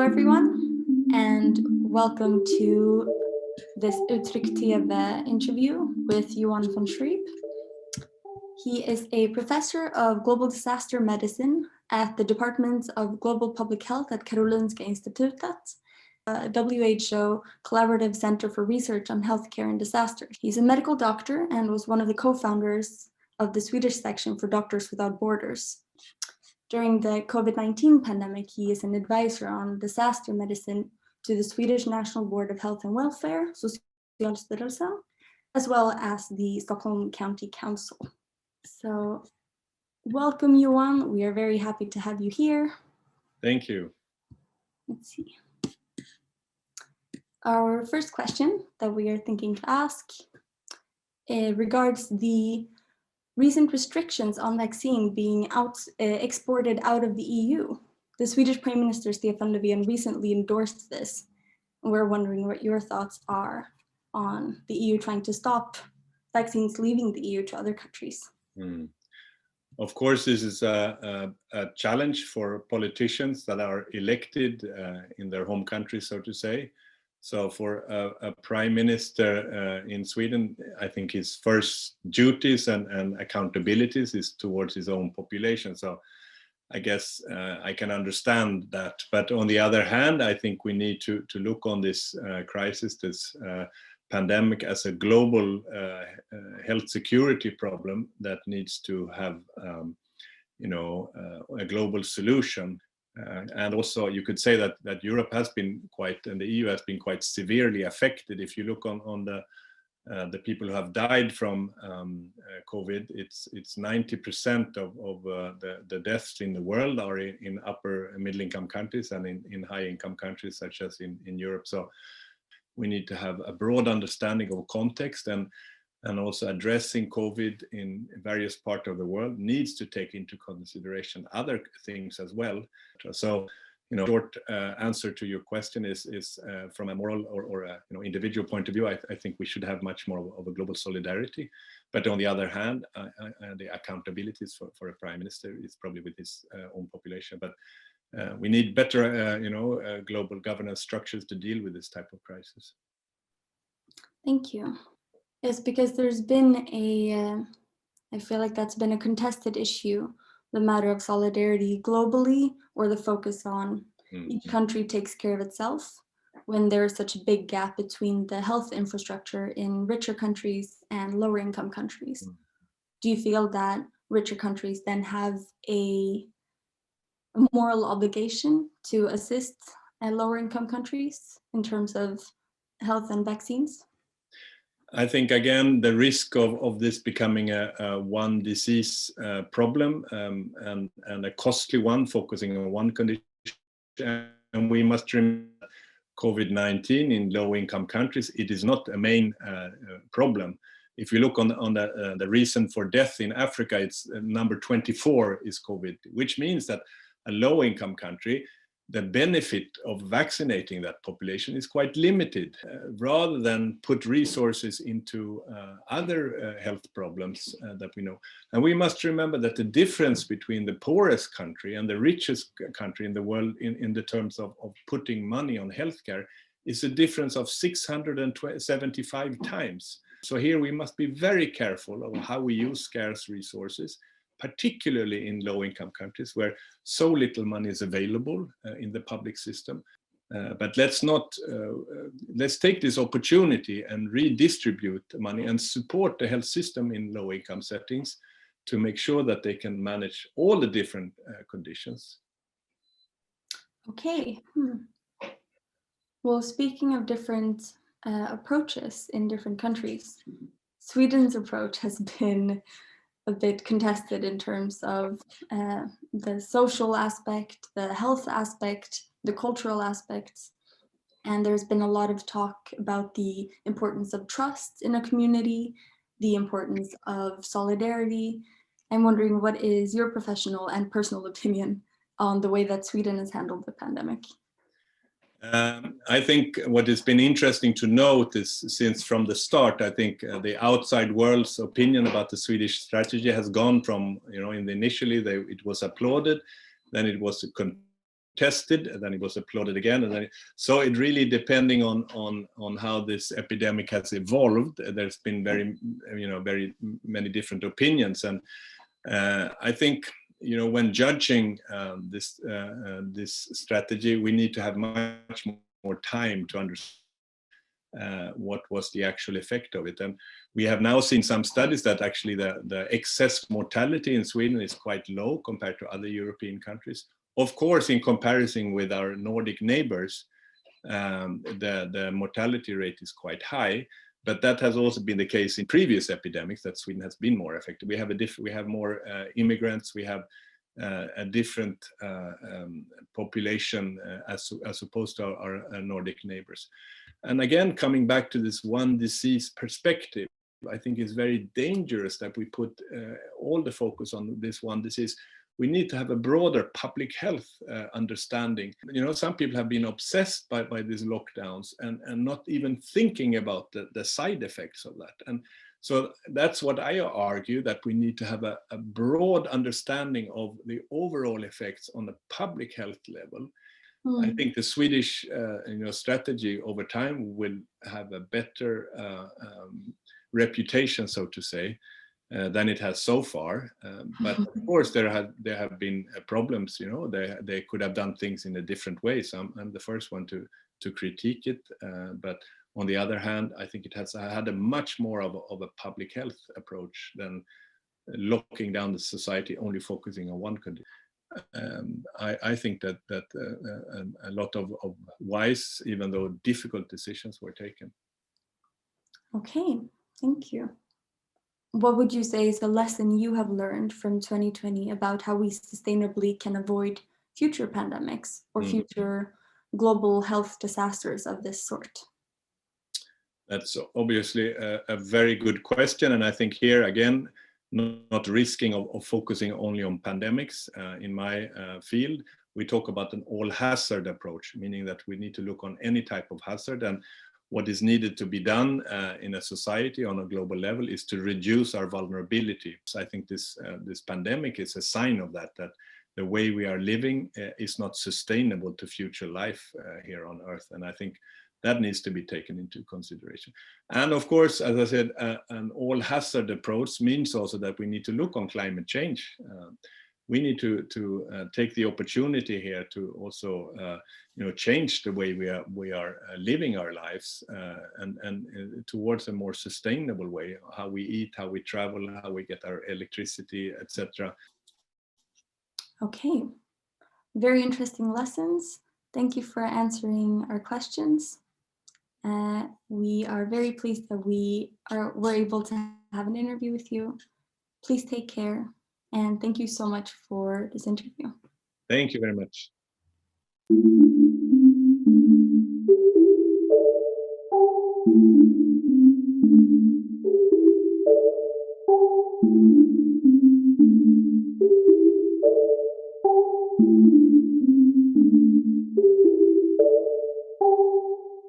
everyone, and welcome to this UttryckTV interview with Johan von Schreeb. He is a professor of global disaster medicine at the Department of Global Public Health at Karolinska Institutet, a WHO Collaborative Center for Research on Healthcare and Disasters. He's a medical doctor and was one of the co-founders of the Swedish section for Doctors Without Borders. During the COVID-19 pandemic, he is an advisor on disaster medicine to the Swedish National Board of Health and Welfare, Socialstyrelsen, as well as the Stockholm County Council. So, welcome, Johan. We are very happy to have you here. Thank you. Let's see. Our first question that we are thinking to ask regards the recent restrictions on vaccine being exported out of the EU. The Swedish Prime Minister Stefan Löfven recently endorsed this. We're wondering what your thoughts are on the EU trying to stop vaccines leaving the EU to other countries. Of course, this is a challenge for politicians that are elected in their home country, so to say. So for a prime minister in Sweden, I think his first duties and accountabilities is towards his own population. So I guess I can understand that. But on the other hand, I think we need to look on this crisis, this pandemic, as a global health security problem that needs to have a global solution. And also you could say that Europe has been quite, and the EU has been quite severely affected. If you look on the people who have died from COVID, it's 90% of the deaths in the world are in upper and middle income countries and in high income countries such as in Europe. So we need to have a broad understanding of context, and also addressing COVID in various parts of the world needs to take into consideration other things as well. So, short answer to your question is from a moral or individual point of view, I think we should have much more of a global solidarity. But on the other hand, the accountabilities for a prime minister is probably with his own population. But we need better, global governance structures to deal with this type of crisis. Thank you. Yes, because there's been I feel like that's been a contested issue, the matter of solidarity globally, or the focus on each country takes care of itself, when there's such a big gap between the health infrastructure in richer countries and lower income countries. Do you feel that richer countries then have a moral obligation to assist lower income countries in terms of health and vaccines? I think, again, the risk of this becoming a one disease problem and a costly one, focusing on one condition. And we must remember COVID-19 in low-income countries, it is not a main problem. If you look on the reason for death in Africa, it's number 24 is COVID, which means that a low-income country, the benefit of vaccinating that population is quite limited, rather than put resources into other health problems that we know. And we must remember that the difference between the poorest country and the richest country in the world in the terms of putting money on healthcare is a difference of 675 times. So here we must be very careful of how we use scarce resources, particularly in low-income countries where so little money is available in the public system. But let's take this opportunity and redistribute the money and support the health system in low-income settings to make sure that they can manage all the different conditions. Okay. Well, speaking of different approaches in different countries, Sweden's approach has been a bit contested in terms of the social aspect, the health aspect, the cultural aspects. And there's been a lot of talk about the importance of trust in a community, the importance of solidarity. I'm wondering, what is your professional and personal opinion on the way that Sweden has handled the pandemic? I think what has been interesting to note is, since from the start, I think the outside world's opinion about the Swedish strategy has gone from, initially it was applauded, then it was tested, and then it was applauded again, and then so it really depending on how this epidemic has evolved. There's been very many different opinions, and I think when judging this strategy, we need to have much more time to understand what was the actual effect of it. And we have now seen some studies that actually the excess mortality in Sweden is quite low compared to other European countries. Of course, in comparison with our Nordic neighbors, the mortality rate is quite high, but that has also been the case in previous epidemics, that Sweden has been more affected. We have more immigrants, we have a different population as opposed to our Nordic neighbors. And again, coming back to this one disease perspective, I think it's very dangerous that we put all the focus on this one disease. We need to have a broader public health understanding. Some people have been obsessed by these lockdowns and not even thinking about the side effects of that. And so that's what I argue, that we need to have a broad understanding of the overall effects on the public health level. I think the Swedish strategy over time will have a better reputation, so to say, than it has so far. But of course, there have been problems. They could have done things in a different way. So I'm the first one to critique it. But on the other hand, I think it has had a much more of a public health approach than locking down the society, only focusing on one condition. I think that a lot of wise, even though difficult decisions were taken. Okay, thank you. What would you say is the lesson you have learned from 2020 about how we sustainably can avoid future pandemics or future global health disasters of this sort? That's obviously a very good question. And I think here, again, not risking of focusing only on pandemics. In my field, we talk about an all-hazard approach, meaning that we need to look on any type of hazard, and what is needed to be done in a society on a global level is to reduce our vulnerability. So I think this pandemic is a sign of that the way we are living is not sustainable to future life here on Earth. And I think that needs to be taken into consideration. And of course, as I said, an all-hazard approach means also that we need to look on climate change. We need to take the opportunity here to also change the way we are living our lives and towards a more sustainable way, how we eat, how we travel, how we get our electricity, etc. Okay, very interesting lessons. Thank you for answering our questions. We are very pleased that we're able to have an interview with you. Please take care, and thank you so much for this interview. Thank you very much.